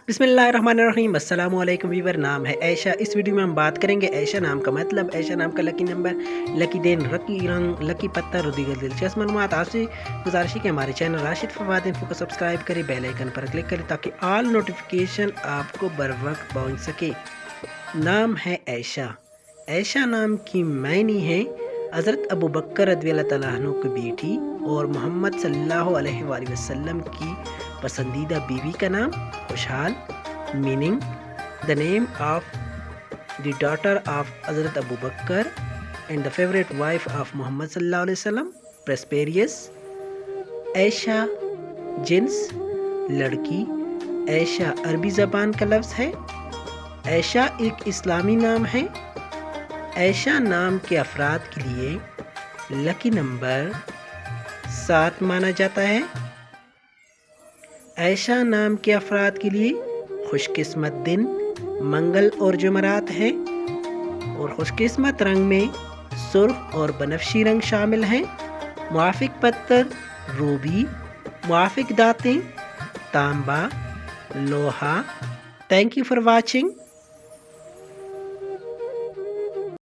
बिस्मिल्लाहिर्रहमानिर्रहीम अस्सलामु अलैकुम वीवर। नाम है ऐशा। इस वीडियो में हम बात करेंगे ऐशा नाम का मतलब, ऐशा नाम का लकी नंबर, लकी दिन, लकी रंग, लकी पत्थर और दीगर दिलचस्प मालूमात। आपसे गुजारिश है कि हमारे चैनल राशिद फवाद इन्फो को सब्सक्राइब करें, बेल आइकन पर क्लिक करें ताकि ऑल नोटिफिकेशन आपको बर वक्त पहुँच सके। नाम है ऐशा। ऐशा नाम की मायने है हज़रत अबू बकर रज़ियल्लाहु तआला अन्हु की बेटी और मोहम्मद सल्लल्लाहु अलैहि वसल्लम की पसंदीदा बीवी का नाम। खुशहाल meaning the name of the daughter of हज़रत Abu Bakr and the favourite wife of Muhammad सल्लल्लाहु अलैहि वसल्लम। प्रेस्पेरियस। ऐशा जिन्स लड़की। ऐशा अरबी ज़बान का लफ्ज़ है। ऐशा एक इस्लामी नाम है। ऐशा नाम के अफराद के लिए लकी नंबर 7 माना जाता है। ऐशा नाम के अफराद के लिए खुशकिस्मत दिन मंगल और जुमरात है और खुशकिस्मत रंग में सुर्ख और बनफशी रंग शामिल हैं। मुआफिक पत्थर रूबी। मुआफिक दातें तांबा, लोहा। Thank you for watching.